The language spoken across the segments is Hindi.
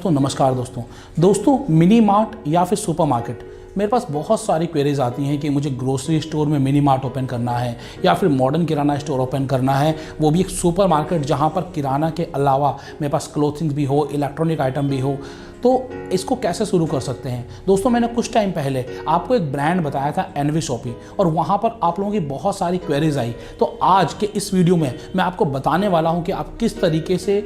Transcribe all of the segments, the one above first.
तो नमस्कार दोस्तों मिनी मार्ट या फिर सुपर मार्केट, मेरे पास बहुत सारी क्वेरीज आती हैं कि मुझे ग्रोसरी स्टोर में मिनी मार्ट ओपन करना है या फिर मॉडर्न किराना स्टोर ओपन करना है, वो भी एक सुपर मार्केट जहाँ पर किराना के अलावा मेरे पास क्लोथिंग्स भी हो, इलेक्ट्रॉनिक आइटम भी हो। तो इसको कैसे शुरू कर सकते हैं दोस्तों। मैंने कुछ टाइम पहले आपको एक ब्रांड बताया था एनवी शॉपी, और वहाँ पर आप लोगों की बहुत सारी क्वेरीज आई। तो आज के इस वीडियो में मैं आपको बताने वाला हूँ कि आप किस तरीके से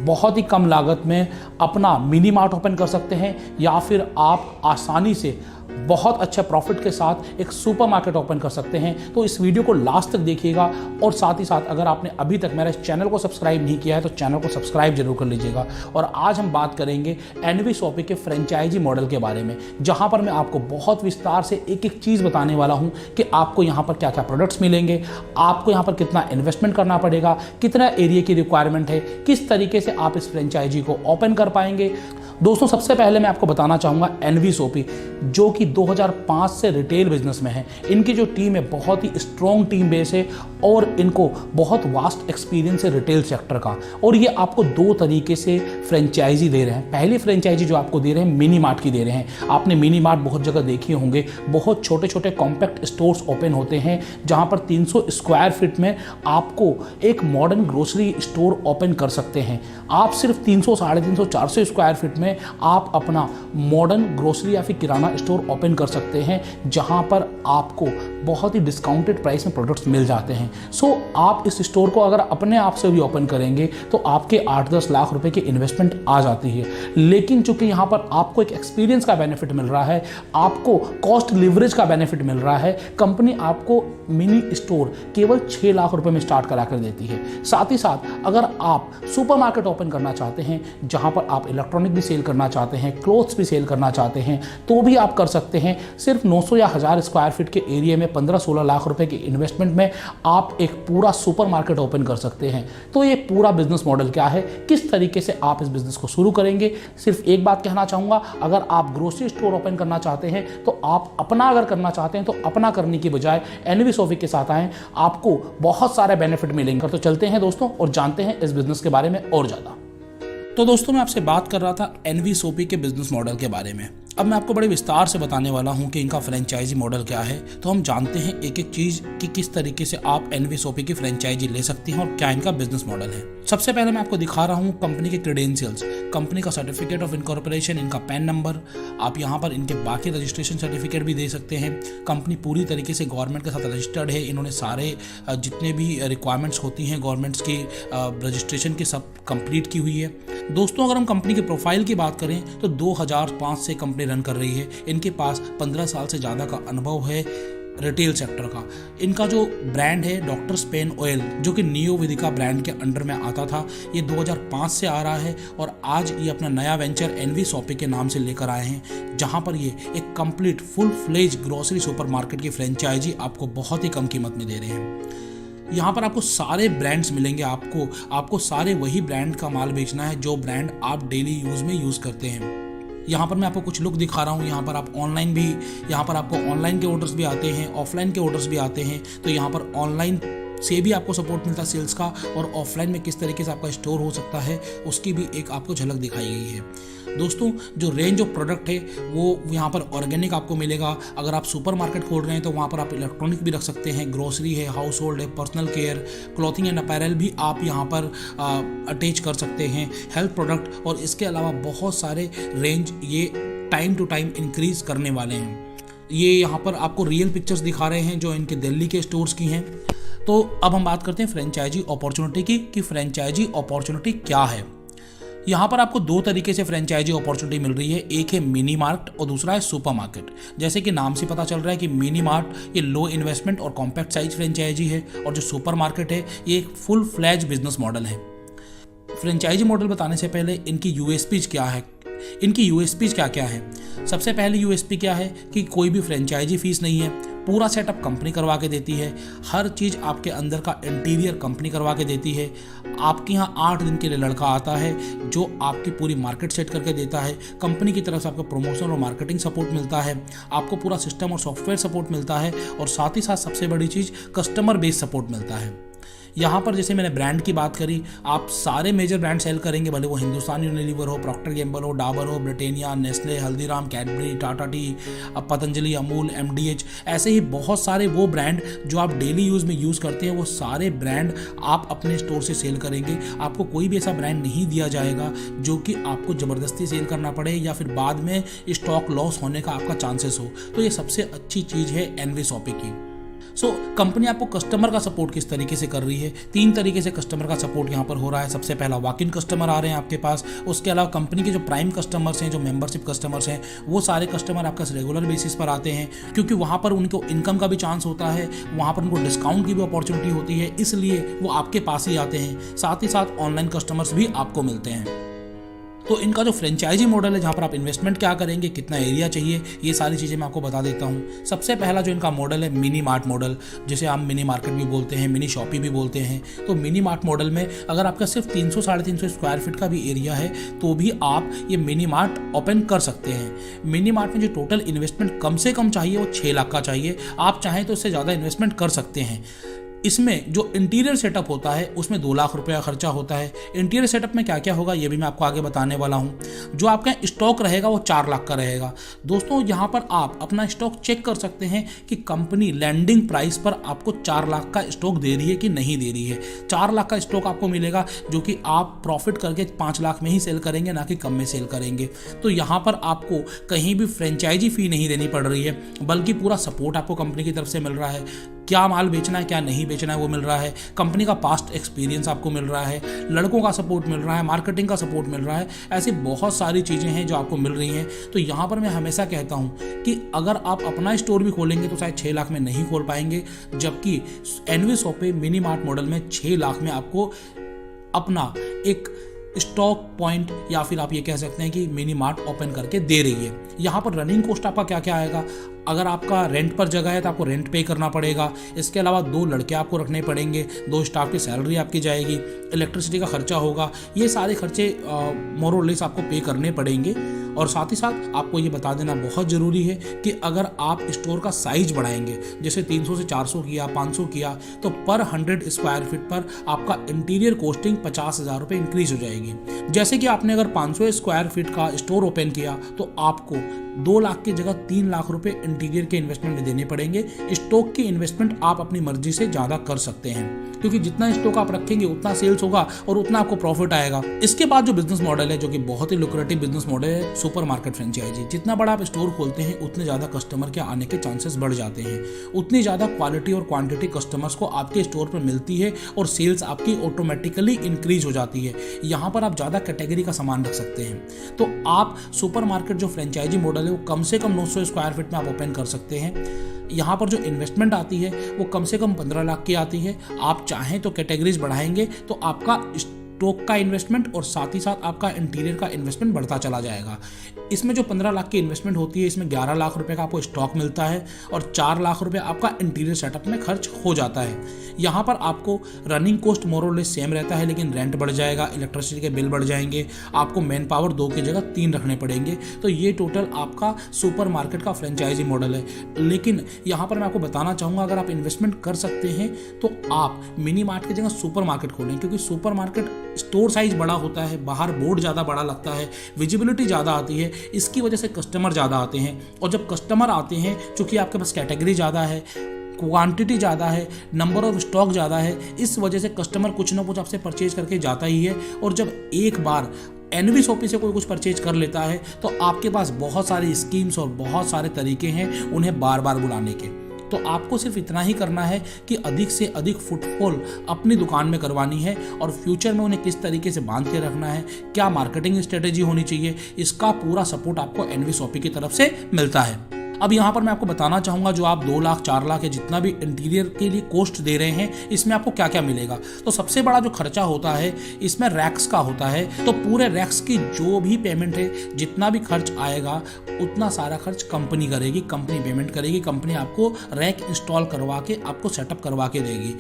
बहुत ही कम लागत में अपना मिनी मार्ट ओपन कर सकते हैं या फिर आप आसानी से बहुत अच्छे प्रॉफिट के साथ एक सुपर मार्केट ओपन कर सकते हैं। तो इस वीडियो को लास्ट तक देखिएगा, और साथ ही साथ अगर आपने अभी तक मेरे चैनल को सब्सक्राइब नहीं किया है तो चैनल को सब्सक्राइब जरूर कर लीजिएगा। और आज हम बात करेंगे एनवी शॉपी के फ्रेंचाइजी मॉडल के बारे में, जहां पर मैं आपको बहुत विस्तार से एक एक चीज़ बताने वाला हूं कि आपको यहां पर क्या क्या प्रोडक्ट्स मिलेंगे, आपको यहां पर कितना इन्वेस्टमेंट करना पड़ेगा, कितना एरिया की रिक्वायरमेंट है, किस तरीके से आप इस फ्रेंचाइजी को ओपन कर पाएंगे। दोस्तों सबसे पहले मैं आपको बताना चाहूँगा एनवी शॉपी, जो कि 2005 से रिटेल बिजनेस में है। इनकी जो टीम है बहुत ही स्ट्रॉन्ग टीम बेस है और इनको बहुत वास्ट एक्सपीरियंस है रिटेल सेक्टर का। और ये आपको दो तरीके से फ्रेंचाइजी दे रहे हैं। पहली फ्रेंचाइजी जो आपको दे रहे हैं मिनी मार्ट की दे रहे हैं। आपने मिनी मार्ट बहुत जगह देखे होंगे, बहुत छोटे छोटे कॉम्पैक्ट स्टोर्स ओपन होते हैं जहाँ पर 300 स्क्वायर फीट में आपको एक मॉडर्न ग्रोसरी स्टोर ओपन कर सकते हैं। आप सिर्फ 300, 350, 400 स्क्वायर फीट में आप अपना मॉडर्न ग्रोसरी या फिर किराना स्टोर ओपन कर सकते हैं, जहां पर आपको बहुत ही डिस्काउंटेड प्राइस में प्रोडक्ट्स मिल जाते हैं। सो आप इस स्टोर को अगर अपने आप से भी ओपन करेंगे तो आपके 8-10 लाख रुपए की इन्वेस्टमेंट आ जाती है। लेकिन चूंकि यहां पर आपको एक एक्सपीरियंस का बेनिफिट मिल रहा है, आपको कॉस्ट लिवरेज का बेनिफिट मिल रहा है, कंपनी आपको मिनी स्टोर केवल 6 लाख रुपए में स्टार्ट करा कर देती है। साथ ही साथ अगर आप सुपर मार्केट ओपन करना चाहते हैं, जहां पर आप इलेक्ट्रॉनिक भी सेल करना चाहते हैं, क्लोथ्स भी सेल करना चाहते हैं, तो भी आप कर सकते हैं। सिर्फ 900 या 1000 स्क्वायर फीट के एरिया में 15-16 लाख रुपए के इन्वेस्टमेंट में आप एक पूरा सुपर मार्केट ओपन कर सकते हैं। तो ये पूरा बिजनेस मॉडल क्या है, किस तरीके से आप इस बिजनेस को शुरू करेंगे। सिर्फ एक बात कहना चाहूंगा, अगर आप ग्रोसरी स्टोर ओपन करना चाहते हैं तो आप अपना अगर करना चाहते हैं तो अपना करने की बजाय एनवी शॉपी के साथ आएं, आपको बहुत सारे बेनिफिट मिलेंगे। तो चलते हैं दोस्तों और जानते हैं इस बिजनेस के बारे में और ज्यादा। तो दोस्तों मैं आपसे बात कर रहा था एनवी शॉपी के बिजनेस मॉडल के बारे में। अब मैं आपको बड़े विस्तार से बताने वाला हूं कि इनका फ्रेंचाइजी मॉडल क्या है। तो हम जानते हैं एक एक चीज कि किस तरीके से आप एनवी शॉपी की फ्रेंचाइजी ले सकती हैं और क्या इनका बिजनेस मॉडल है। सबसे पहले मैं आपको दिखा रहा हूं कंपनी के क्रेडेंशियल्स, कंपनी का सर्टिफिकेट ऑफ इनकॉर्पोरेशन, इनका पैन नंबर। आप यहाँ पर इनके बाकी रजिस्ट्रेशन सर्टिफिकेट भी दे सकते हैं। कंपनी पूरी तरीके से गवर्नमेंट के साथ रजिस्टर्ड है। इन्होंने सारे जितने भी रिक्वायरमेंट्स होती हैं गवर्नमेंट्स की रजिस्ट्रेशन की सब कंप्लीट की हुई है। दोस्तों अगर हम कंपनी के प्रोफाइल की बात करें तो 2005 से कंपनी रन कर रही है। इनके पास 15 साल से ज़्यादा का अनुभव है रिटेल सेक्टर का। इनका जो ब्रांड है डॉक्टर स्पेन ऑयल, जो कि नियो विदिका ब्रांड के अंडर में आता था, ये 2005 से आ रहा है और आज ये अपना नया वेंचर एनवी शॉपी के नाम से लेकर आए हैं, जहां पर ये एक complete full fledge grocery supermarket की फ्रेंचाइजी आपको बहुत ही कम कीमत में दे रहे हैं। यहाँ पर आपको सारे ब्रांड्स मिलेंगे। आपको सारे वही ब्रांड का माल बेचना है जो ब्रांड आप डेली यूज़ में यूज़ करते हैं। यहाँ पर मैं आपको कुछ लुक दिखा रहा हूँ। यहाँ पर आप ऑनलाइन भी, यहाँ पर आपको ऑनलाइन के ऑर्डर्स भी आते हैं, ऑफलाइन के ऑर्डर्स भी आते हैं। तो यहाँ पर ऑनलाइन से भी आपको सपोर्ट मिलता है सेल्स का, और ऑफलाइन में किस तरीके से आपका स्टोर हो सकता है उसकी भी एक आपको झलक दिखाई गई है। दोस्तों जो रेंज ऑफ प्रोडक्ट है वो यहाँ पर ऑर्गेनिक आपको मिलेगा। अगर आप सुपर मार्केट खोल रहे हैं तो वहाँ पर आप इलेक्ट्रॉनिक भी रख सकते हैं, ग्रोसरी है, हाउस होल्ड है, personal care, clothing and apparel भी आप यहाँ पर अटैच कर सकते हैं, हेल्थ प्रोडक्ट, और इसके अलावा बहुत सारे रेंज ये टाइम टू टाइम इंक्रीज करने वाले हैं। ये यहाँ पर आपको रियल पिक्चर्स दिखा रहे हैं जो इनके दिल्ली के स्टोर्स की हैं। तो अब हम बात करते हैं फ्रेंचाइजी अपॉर्चुनिटी की कि फ्रेंचाइजी अपॉर्चुनिटी क्या है। यहाँ पर आपको दो तरीके से फ्रेंचाइजी अपॉर्चुनिटी मिल रही है, एक है मिनी मार्ट और दूसरा है सुपर मार्केट। जैसे कि नाम से पता चल रहा है कि मिनी मार्ट ये लो इन्वेस्टमेंट और कॉम्पैक्ट साइज फ्रेंचाइजी है, और जो सुपर मार्केट है ये एक फुल फ्लैज बिजनेस मॉडल है। फ्रेंचाइजी मॉडल बताने से पहले इनकी यूएसपीज क्या है, इनकी यूएसपीज क्या क्या है। सबसे पहले यूएसपी क्या है कि कोई भी फ्रेंचाइजी फीस नहीं है, पूरा सेटअप कंपनी करवा के देती है, हर चीज़ आपके अंदर का इंटीरियर कंपनी करवा के देती है। आपके यहाँ 8 दिन के लिए लड़का आता है जो आपकी पूरी मार्केट सेट करके देता है। कंपनी की तरफ से आपको प्रमोशन और मार्केटिंग सपोर्ट मिलता है, आपको पूरा सिस्टम और सॉफ्टवेयर सपोर्ट मिलता है, और साथ ही साथ सबसे बड़ी चीज़ कस्टमर बेस सपोर्ट मिलता है। यहाँ पर जैसे मैंने ब्रांड की बात करी, आप सारे मेजर ब्रांड सेल करेंगे, भले वो हिंदुस्तान यूनिलीवर हो, प्रॉक्टर गैम्बल हो, डाबर हो, Britannia, Nestle, Haldiram, Cadbury, Tata T, Patanjali, Amul, MDH, ऐसे ही बहुत सारे वो ब्रांड जो आप डेली यूज़ में यूज़ करते हैं, वो सारे ब्रांड आप अपने स्टोर से सेल करेंगे। आपको कोई भी ऐसा ब्रांड नहीं दिया जाएगा जो कि आपको ज़बरदस्ती सेल करना पड़े या फिर बाद में स्टॉक लॉस होने का आपका चांसेस हो। तो ये सबसे अच्छी चीज़ है एनवीशॉपी की। कंपनी आपको कस्टमर का सपोर्ट किस तरीके से कर रही है, 3 तरीके से कस्टमर का सपोर्ट यहाँ पर हो रहा है। सबसे पहला वॉक इन कस्टमर आ रहे हैं आपके पास, उसके अलावा कंपनी के जो प्राइम कस्टमर्स हैं, जो मेंबरशिप कस्टमर्स हैं, वो सारे कस्टमर आपका रेगुलर बेसिस पर आते हैं, क्योंकि वहाँ पर उनको इनकम का भी चांस होता है, वहाँ पर उनको डिस्काउंट की भी अपॉर्चुनिटी होती है, इसलिए वो आपके पास ही आते हैं। साथ ही साथ ऑनलाइन कस्टमर्स भी आपको मिलते हैं। तो इनका जो फ्रेंचाइजी मॉडल है, जहाँ पर आप इन्वेस्टमेंट क्या करेंगे, कितना एरिया चाहिए, ये सारी चीज़ें मैं आपको बता देता हूँ। सबसे पहला जो इनका मॉडल है मिनी मार्ट मॉडल, जिसे हम मिनी मार्केट भी बोलते हैं, मिनी शॉपी भी बोलते हैं। तो मिनी मार्ट मॉडल में अगर आपका सिर्फ 300 साढ़े 300 स्क्वायर फीट का भी एरिया है तो भी आप ये मिनी मार्ट ओपन कर सकते हैं। मिनी मार्ट में जो टोटल इन्वेस्टमेंट कम से कम चाहिए वो 6 लाख का चाहिए। आप चाहें तो इससे ज़्यादा इन्वेस्टमेंट कर सकते हैं। इसमें जो इंटीरियर सेटअप होता है उसमें 2 लाख रुपये का खर्चा होता है। इंटीरियर सेटअप में क्या क्या होगा ये भी मैं आपको आगे बताने वाला हूँ। जो आपका स्टॉक रहेगा वो 4 लाख का रहेगा। दोस्तों यहाँ पर आप अपना स्टॉक चेक कर सकते हैं कि कंपनी लैंडिंग प्राइस पर आपको 4 लाख का स्टॉक दे रही है कि नहीं दे रही है। 4 लाख का स्टॉक आपको मिलेगा जो कि आप प्रॉफिट करके 5 लाख में ही सेल करेंगे, ना कि कम में सेल करेंगे। तो यहाँ पर आपको कहीं भी फ्रेंचाइजी फी नहीं देनी पड़ रही है, बल्कि पूरा सपोर्ट आपको कंपनी की तरफ से मिल रहा है। क्या माल बेचना है, क्या नहीं बेचना है वो मिल रहा है। कंपनी का पास्ट एक्सपीरियंस आपको मिल रहा है, लड़कों का सपोर्ट मिल रहा है, मार्केटिंग का सपोर्ट मिल रहा है। ऐसी बहुत सारी चीज़ें हैं जो आपको मिल रही हैं। तो यहाँ पर मैं हमेशा कहता हूँ कि अगर आप अपना स्टोर भी खोलेंगे तो शायद 6 लाख में नहीं खोल पाएंगे, जबकि एनवीशॉपी मिनी मार्ट मॉडल में 6 लाख में आपको अपना एक स्टॉक पॉइंट या फिर आप ये कह सकते हैं कि मिनी मार्ट ओपन करके दे रही है। यहाँ पर रनिंग कॉस्ट आपका क्या क्या आएगा। अगर आपका रेंट पर जगह है तो आपको रेंट पे करना पड़ेगा। इसके अलावा 2 लड़के आपको रखने पड़ेंगे, 2 स्टाफ की सैलरी आपकी जाएगी, इलेक्ट्रिसिटी का खर्चा होगा। ये सारे खर्चे मोर और लेस आपको पे करने पड़ेंगे। और साथ ही साथ आपको ये बता देना बहुत ज़रूरी है कि अगर आप स्टोर का साइज बढ़ाएंगे, जैसे 300 से 400 किया, 500 किया, तो पर 100 स्क्वायर फीट पर आपका इंटीरियर कॉस्टिंग 50,000 रुपये इंक्रीज हो जाएगी। जैसे कि आपने अगर 500 स्क्वायर फीट का स्टोर ओपन किया तो आपको 2 लाख की जगह 3 लाख रुपए इंटीरियर के इन्वेस्टमेंट में देने पड़ेंगे। स्टॉक की इन्वेस्टमेंट आप अपनी मर्जी से ज़्यादा कर सकते हैं, क्योंकि जितना स्टॉक आप रखेंगे उतना सेल्स होगा और उतना आपको प्रॉफिट आएगा। इसके बाद जो बिजनेस मॉडल है, जो कि बहुत ही लुक्रेटिव बिजनेस मॉडल है, सुपर मार्केट फ्रेंचाइजी। जितना बड़ा आप स्टोर खोलते हैं उतने ज़्यादा कस्टमर के आने के चांसेस बढ़ जाते हैं, उतनी ज़्यादा क्वालिटी और क्वांटिटी कस्टमर्स को आपके स्टोर पर मिलती है और सेल्स आपकी ऑटोमेटिकली इंक्रीज हो जाती है। यहाँ पर आप ज़्यादा कैटेगरी का सामान रख सकते हैं। तो आप सुपर मार्केट जो फ्रेंचाइजी मॉडल है वो कम से कम 900 स्क्वायर फीट में आप ओपन कर सकते हैं। यहाँ पर जो इन्वेस्टमेंट आती है वो कम से कम 15 लाख की आती है। आप चाहें तो कैटेगरीज बढ़ाएंगे तो आपका स्टॉक का इन्वेस्टमेंट और साथ ही साथ आपका इंटीरियर का इन्वेस्टमेंट बढ़ता चला जाएगा। इसमें जो 15 लाख की इन्वेस्टमेंट होती है, इसमें 11 लाख रुपए का आपको स्टॉक मिलता है और 4 लाख रुपए आपका इंटीरियर सेटअप में खर्च हो जाता है। यहाँ पर आपको रनिंग कॉस्ट मोर और लेस सेम रहता है, लेकिन रेंट बढ़ जाएगा, इलेक्ट्रिसिटी के बिल बढ़ जाएंगे, आपको मैन पावर 2 की जगह 3 रखने पड़ेंगे। तो ये टोटल आपका सुपर मार्केट का फ्रेंचाइजी मॉडल है। लेकिन यहाँ पर मैं आपको बताना चाहूँगा, अगर आप इन्वेस्टमेंट कर सकते हैं तो आप मिनी मार्ट की जगह सुपर मार्केट खोलें, क्योंकि सुपर मार्केट स्टोर साइज बड़ा होता है, बाहर बोर्ड ज़्यादा बड़ा लगता है, विजिबिलिटी ज़्यादा आती है, इसकी वजह से कस्टमर ज़्यादा आते हैं। और जब कस्टमर आते हैं, चूँकि आपके पास कैटेगरी ज़्यादा है, क्वांटिटी ज़्यादा है, नंबर ऑफ स्टॉक ज़्यादा है, इस वजह से कस्टमर कुछ ना कुछ आपसे परचेज करके जाता ही है। और जब एक बार एनवीशॉपी से कोई कुछ परचेज कर लेता है तो आपके पास बहुत सारी स्कीम्स और बहुत सारे तरीके हैं उन्हें बार बार बुलाने के। तो आपको सिर्फ इतना ही करना है कि अधिक से अधिक फुटफॉल अपनी दुकान में करवानी है और फ्यूचर में उन्हें किस तरीके से बांध के रखना है, क्या मार्केटिंग स्ट्रेटेजी होनी चाहिए, इसका पूरा सपोर्ट आपको एनवीशॉपी की तरफ से मिलता है। अब यहाँ पर मैं आपको बताना चाहूँगा, जो आप 2 लाख 4 लाख या जितना भी इंटीरियर के लिए कॉस्ट दे रहे हैं, इसमें आपको क्या क्या मिलेगा। तो सबसे बड़ा जो खर्चा होता है इसमें रैक्स का होता है। तो पूरे रैक्स की जो भी पेमेंट है, जितना भी खर्च आएगा उतना सारा खर्च कंपनी करेगी, कंपनी पेमेंट करेगी। कंपनी आपको रैक इंस्टॉल करवा के आपको सेटअप करवा के देगी।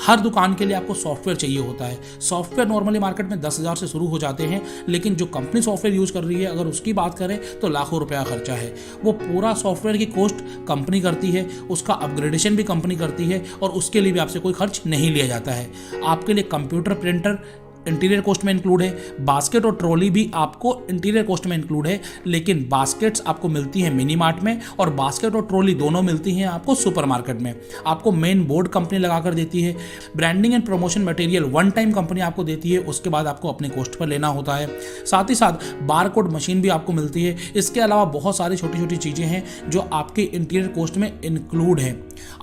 हर दुकान के लिए आपको सॉफ्टवेयर चाहिए होता है। सॉफ्टवेयर नॉर्मली मार्केट में 10,000 से शुरू हो जाते हैं, लेकिन जो कंपनी सॉफ्टवेयर यूज़ कर रही है अगर उसकी बात करें तो लाखों रुपया खर्चा है। वो पूरा सॉफ्टवेयर की कॉस्ट कंपनी करती है, उसका अपग्रेडेशन भी कंपनी करती है और उसके लिए भी आपसे कोई खर्च नहीं लिया जाता है। आपके लिए कंप्यूटर, प्रिंटर इंटीरियर कॉस्ट में इंक्लूड है, बास्केट और ट्रॉली भी आपको इंटीरियर कॉस्ट में इंक्लूड है, लेकिन बास्केट्स आपको मिलती हैं मिनी मार्ट में और बास्केट और ट्रॉली दोनों मिलती हैं आपको सुपर मार्केट में। आपको मेन बोर्ड कंपनी लगा कर देती है, branding and promotion material one time company आपको देती है, उसके बाद आपको अपने कॉस्ट पर लेना होता है। साथ ही साथ बारकोड मशीन भी आपको मिलती है। इसके अलावा बहुत सारी छोटी छोटी चीज़ें हैं जो आपके इंटीरियर कॉस्ट में इंक्लूड है।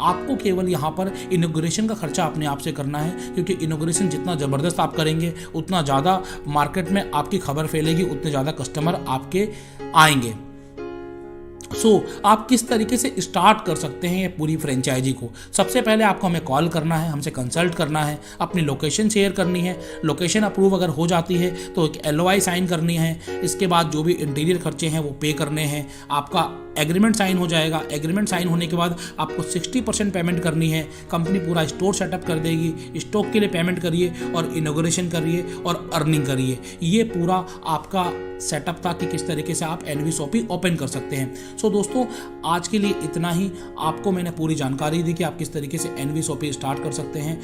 आपको केवल यहाँ पर इनॉग्रेशन का खर्चा अपने आप से करना है, क्योंकि इनॉग्रेशन जितना ज़बरदस्त आप करेंगे उतना ज़्यादा मार्केट में आपकी खबर फैलेगी, उतने ज़्यादा कस्टमर आपके आएंगे। आप किस तरीके से स्टार्ट कर सकते हैं ये पूरी फ्रेंचाइजी को? सबसे पहले आपको हमें कॉल करना है, हमसे कंसल्ट करना है, अपनी लोकेशन शेयर करनी है। लोकेशन अप्रूव अगर हो जाती है तो एक LOI साइन करनी है। इसके बाद जो भी इंटीरियर खर्चे हैं वो पे करने हैं। आपका एग्रीमेंट साइन हो जाएगा। एग्रीमेंट साइन होने के बाद आपको 60% पेमेंट करनी है। कंपनी पूरा स्टोर सेटअप कर देगी। स्टॉक के लिए पेमेंट करिए और इनॉग्रेशन करिए और अर्निंग करिए। ये पूरा आपका सेटअप था कि किस तरीके से आप NV शॉपी ओपन कर सकते हैं। दोस्तों, आज के लिए इतना ही। आपको मैंने पूरी जानकारी दी कि आप किस तरीके से NV शॉपी स्टार्ट कर सकते हैं।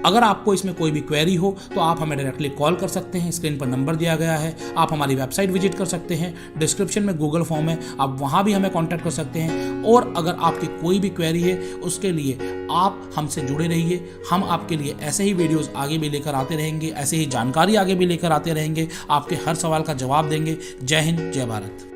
अगर आपको इसमें कोई भी क्वेरी हो तो आप हमें डायरेक्टली कॉल कर सकते हैं। स्क्रीन पर नंबर दिया गया है। आप हमारी वेबसाइट विजिट कर सकते हैं। डिस्क्रिप्शन में गूगल फॉर्म है, आप वहां भी हमें कांटेक्ट कर सकते हैं। और अगर आपकी कोई भी क्वेरी है उसके लिए आप हमसे जुड़े रहिए। हम आपके लिए ऐसे ही वीडियोस आगे भी लेकर आते रहेंगे, ऐसे ही जानकारी आगे भी लेकर आते रहेंगे, आपके हर सवाल का जवाब देंगे। जय हिंद, जय भारत।